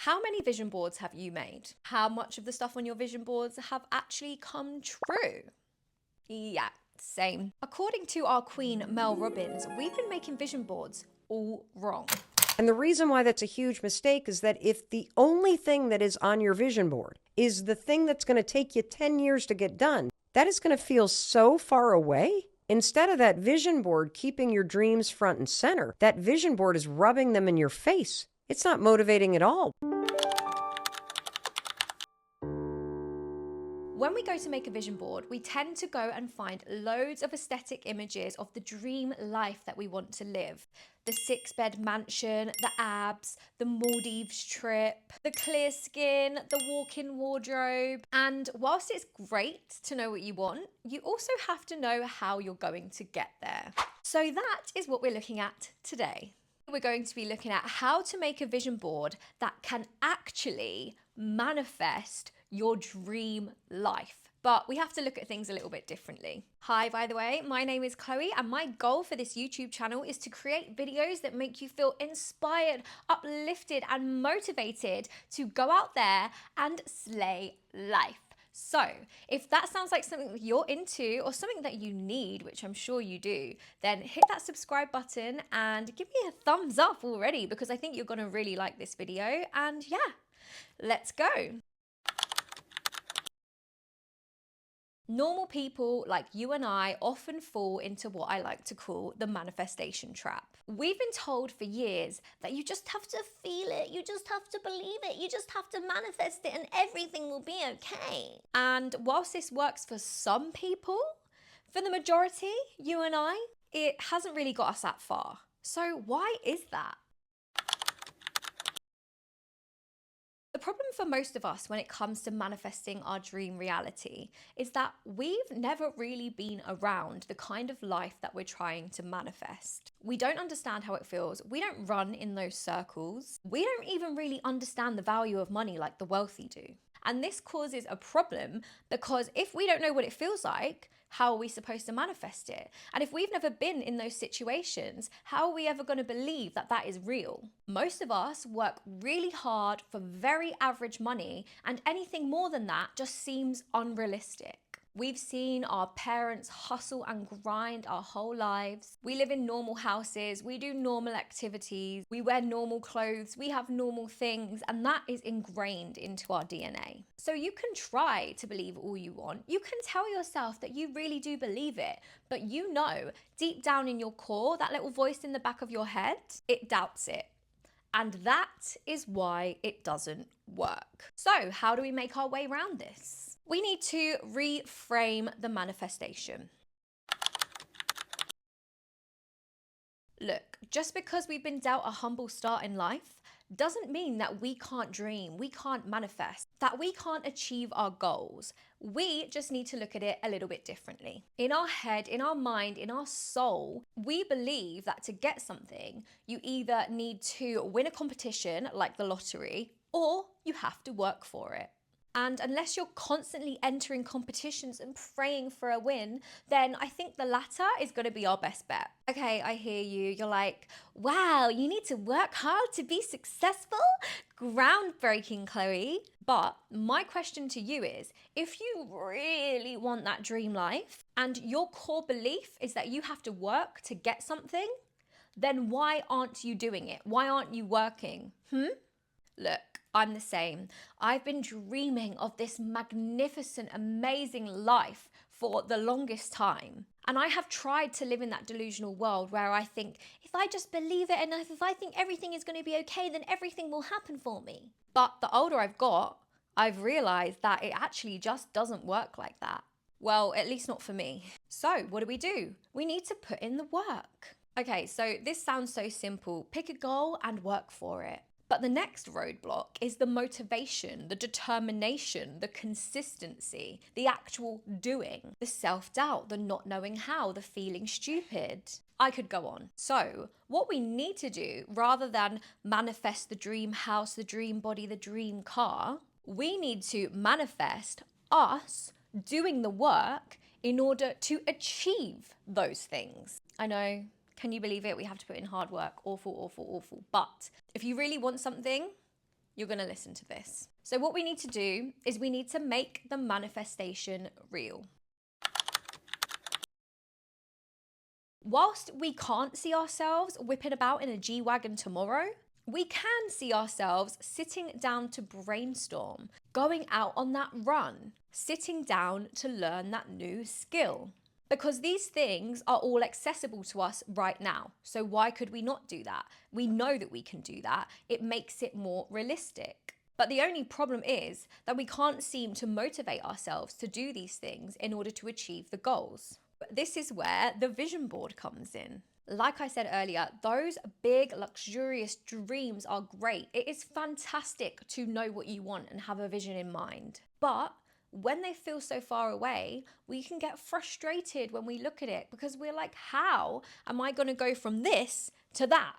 How many vision boards have you made? How much of the stuff on your vision boards have actually come true? Yeah, same. According to our queen, Mel Robbins, we've been making vision boards all wrong. And the reason why that's a huge mistake is that if the only thing that is on your vision board is the thing that's going to take you 10 years to get done, that is going to feel so far away. Instead of that vision board keeping your dreams front and center, that vision board is rubbing them in your face. It's not motivating at all. When we go to make a vision board, we tend to go and find loads of aesthetic images of the dream life that we want to live. The 6-bed mansion, the abs, the Maldives trip, the clear skin, the walk-in wardrobe. And whilst it's great to know what you want, you also have to know how you're going to get there. So that is what we're looking at today. We're going to be looking at how to make a vision board that can actually manifest your dream life. But we have to look at things a little bit differently. Hi, by the way, my name is Chloe, and my goal for this YouTube channel is to create videos that make you feel inspired, uplifted, and motivated to go out there and slay life. So if that sounds like something that you're into or something that you need, which I'm sure you do, then hit that subscribe button and give me a thumbs up already, because I think you're gonna really like this video. And yeah, let's go. Normal people like you and I often fall into what I like to call the manifestation trap. We've been told for years that you just have to feel it, you just have to believe it, you just have to manifest it and everything will be okay. And whilst this works for some people, for the majority, you and I, it hasn't really got us that far. So why is that? The problem for most of us when it comes to manifesting our dream reality is that we've never really been around the kind of life that we're trying to manifest. We don't understand how it feels. We don't run in those circles. We don't even really understand the value of money like the wealthy do. And this causes a problem because if we don't know what it feels like, how are we supposed to manifest it? And if we've never been in those situations, how are we ever going to believe that that is real? Most of us work really hard for very average money, and anything more than that just seems unrealistic. We've seen our parents hustle and grind our whole lives. We live in normal houses, we do normal activities, we wear normal clothes, we have normal things, and that is ingrained into our DNA. So you can try to believe all you want. You can tell yourself that you really do believe it, but you know, deep down in your core, that little voice in the back of your head, it doubts it. And that is why it doesn't work. So how do we make our way around this? We need to reframe the manifestation. Look, just because we've been dealt a humble start in life doesn't mean that we can't dream, we can't manifest, that we can't achieve our goals. We just need to look at it a little bit differently. In our head, in our mind, in our soul, we believe that to get something, you either need to win a competition like the lottery, or you have to work for it. And unless you're constantly entering competitions and praying for a win, then I think the latter is going to be our best bet. Okay, I hear you. You're like, wow, you need to work hard to be successful? Groundbreaking, Chloe. But my question to you is, if you really want that dream life and your core belief is that you have to work to get something, then why aren't you doing it? Why aren't you working? Look, I'm the same. I've been dreaming of this magnificent, amazing life for the longest time. And I have tried to live in that delusional world where I think, if I just believe it and if I think everything is going to be okay, then everything will happen for me. But the older I've got, I've realized that it actually just doesn't work like that. Well, at least not for me. So what do? We need to put in the work. Okay, so this sounds so simple. Pick a goal and work for it. But the next roadblock is the motivation, the determination, the consistency, the actual doing, the self-doubt, the not knowing how, the feeling stupid. I could go on. So what we need to do, rather than manifest the dream house, the dream body, the dream car, we need to manifest us doing the work in order to achieve those things. I know. Can you believe it? We have to put in hard work. Awful, awful, awful. But if you really want something, you're going to listen to this. So what we need to do is we need to make the manifestation real. Whilst we can't see ourselves whipping about in a G-Wagon tomorrow, we can see ourselves sitting down to brainstorm, going out on that run, sitting down to learn that new skill. Because these things are all accessible to us right now. So why could we not do that? We know that we can do that. It makes it more realistic. But the only problem is that we can't seem to motivate ourselves to do these things in order to achieve the goals. This is where the vision board comes in. Like I said earlier, those big, luxurious dreams are great. It is fantastic to know what you want and have a vision in mind. But when they feel so far away, we can get frustrated when we look at it because we're like, how am I going to go from this to that?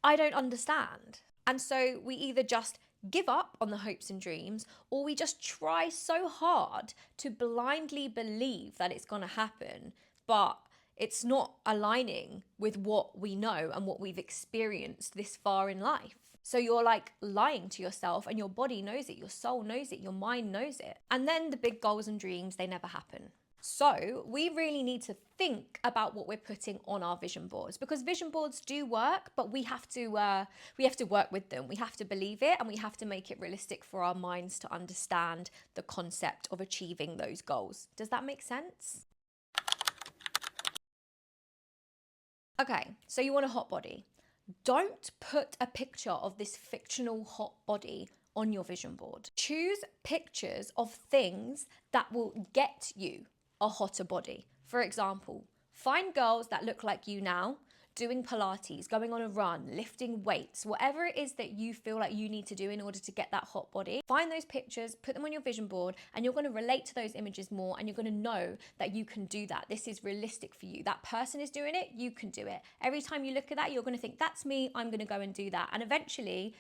I don't understand. And so we either just give up on the hopes and dreams, or we just try so hard to blindly believe that it's going to happen, but it's not aligning with what we know and what we've experienced this far in life. So you're like lying to yourself, and your body knows it, your soul knows it, your mind knows it. And then the big goals and dreams, they never happen. So we really need to think about what we're putting on our vision boards, because vision boards do work, but we have to work with them. We have to believe it, and we have to make it realistic for our minds to understand the concept of achieving those goals. Does that make sense? Okay, so you want a hot body. Don't put a picture of this fictional hot body on your vision board. Choose pictures of things that will get you a hotter body. For example, find girls that look like you now, doing Pilates, going on a run, lifting weights, whatever it is that you feel like you need to do in order to get that hot body. Find those pictures, put them on your vision board, and you're going to relate to those images more, and you're going to know that you can do that. This is realistic for you. That person is doing it, you can do it. Every time you look at that, you're going to think, that's me, I'm going to go and do that. And eventually,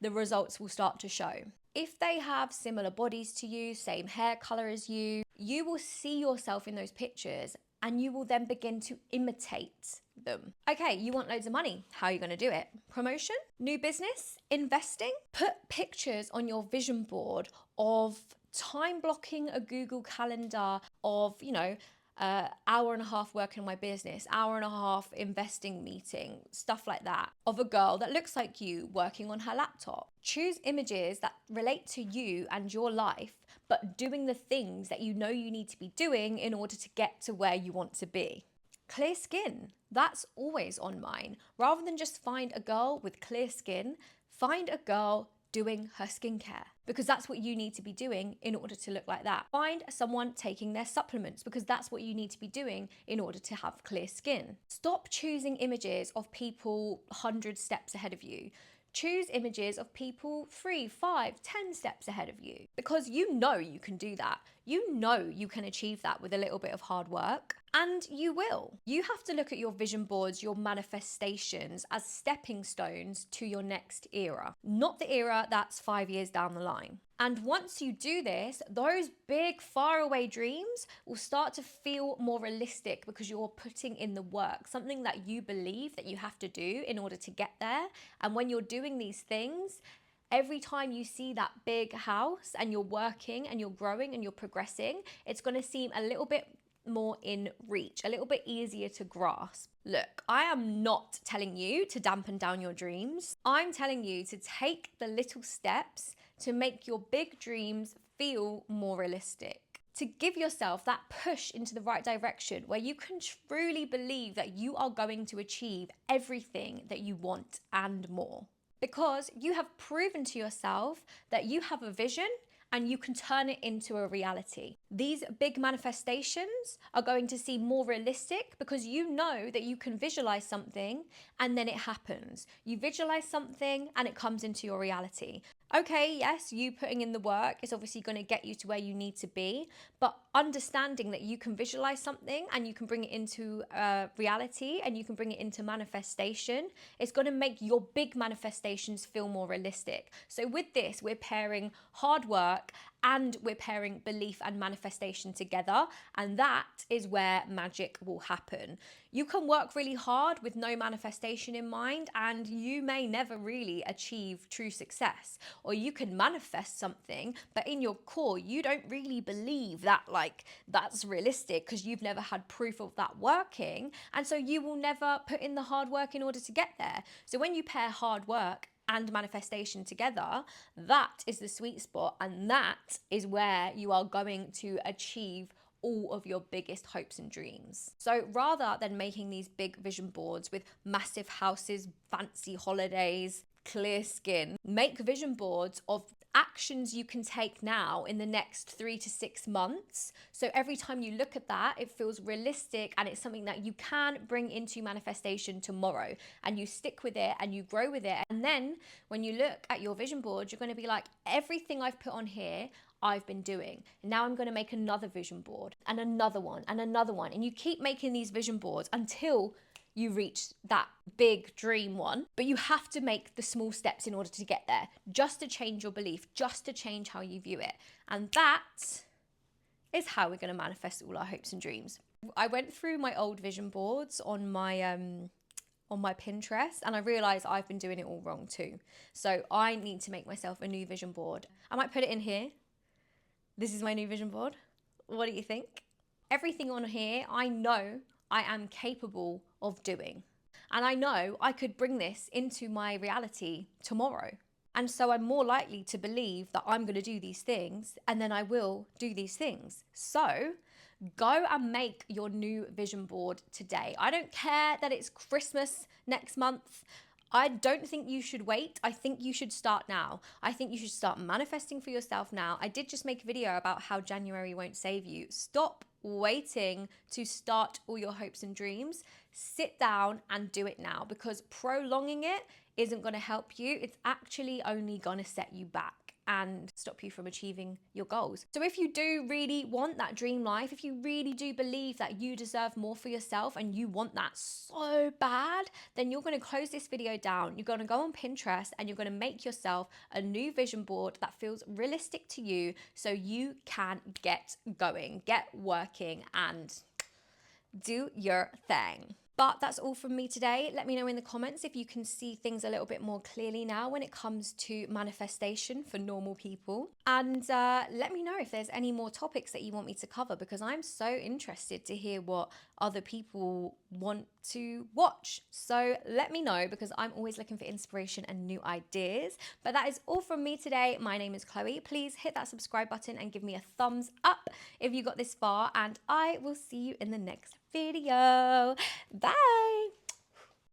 the results will start to show. If they have similar bodies to you, same hair color as you, you will see yourself in those pictures, and you will then begin to imitate them. Okay, you want loads of money. How are you going to do it? Promotion? New business? Investing? Put pictures on your vision board of time blocking a Google Calendar of, hour and a half working on my business, hour and a half investing meeting, stuff like that, of a girl that looks like you working on her laptop. Choose images that relate to you and your life, but doing the things that you know you need to be doing in order to get to where you want to be. Clear skin, that's always on mine. Rather than just find a girl with clear skin, find a girl doing her skincare, because that's what you need to be doing in order to look like that. Find someone taking their supplements, because that's what you need to be doing in order to have clear skin. Stop choosing images of people 100 steps ahead of you. Choose images of people 3, 5, 10 steps ahead of you, because you know you can do that. You know you can achieve that with a little bit of hard work, and you will. You have to look at your vision boards, your manifestations, as stepping stones to your next era, not the era that's 5 years down the line. And once you do this, those big faraway dreams will start to feel more realistic, because you're putting in the work, something that you believe that you have to do in order to get there. And when you're doing these things, every time you see that big house and you're working and you're growing and you're progressing, it's going to seem a little bit more in reach, a little bit easier to grasp. Look, I am not telling you to dampen down your dreams. I'm telling you to take the little steps to make your big dreams feel more realistic, to give yourself that push into the right direction where you can truly believe that you are going to achieve everything that you want and more. Because you have proven to yourself that you have a vision and you can turn it into a reality. These big manifestations are going to seem more realistic because you know that you can visualize something and then it happens. You visualize something and it comes into your reality. Okay, yes, you putting in the work is obviously going to get you to where you need to be, but understanding that you can visualize something and you can bring it into reality and you can bring it into manifestation, it's going to make your big manifestations feel more realistic. So with this, we're pairing hard work and we're pairing belief and manifestation together. And that is where magic will happen. You can work really hard with no manifestation in mind, and you may never really achieve true success. Or you can manifest something, but in your core, you don't really believe that that's realistic because you've never had proof of that working. And so you will never put in the hard work in order to get there. So when you pair hard work and manifestation together, that is the sweet spot, and that is where you are going to achieve all of your biggest hopes and dreams. So rather than making these big vision boards with massive houses, fancy holidays, clear skin, make vision boards of actions you can take now in the next 3 to 6 months. So every time you look at that, it feels realistic and it's something that you can bring into manifestation tomorrow, and you stick with it and you grow with it. And then when you look at your vision board, you're going to be like, everything I've put on here, I've been doing. Now I'm going to make another vision board and another one and another one. And you keep making these vision boards until you reach that big dream one. But you have to make the small steps in order to get there, just to change your belief, just to change how you view it. And that is how we're going to manifest all our hopes and dreams. I went through my old vision boards on my Pinterest, and I realized I've been doing it all wrong too. So I need to make myself a new vision board. I might put it in here. This is my new vision board. What do you think? Everything on here, I know I am capable of doing. And I know I could bring this into my reality tomorrow. And so I'm more likely to believe that I'm going to do these things, and then I will do these things. So go and make your new vision board today. I don't care that it's Christmas next month. I don't think you should wait. I think you should start now. I think you should start manifesting for yourself now. I did just make a video about how January won't save you. Stop waiting to start all your hopes and dreams. Sit down and do it now, because prolonging it isn't going to help you. It's actually only going to set you back and stop you from achieving your goals. So if you do really want that dream life, if you really do believe that you deserve more for yourself and you want that so bad, then you're going to close this video down. You're going to go on Pinterest and you're going to make yourself a new vision board that feels realistic to you, so you can get going, get working, and do your thing. But that's all from me today. Let me know in the comments if you can see things a little bit more clearly now when it comes to manifestation for normal people. And let me know if there's any more topics that you want me to cover, because I'm so interested to hear what other people want to watch. So let me know, because I'm always looking for inspiration and new ideas. But that is all from me today. My name is Chloe. Please hit that subscribe button and give me a thumbs up if you got this far. And I will see you in the next video. Bye.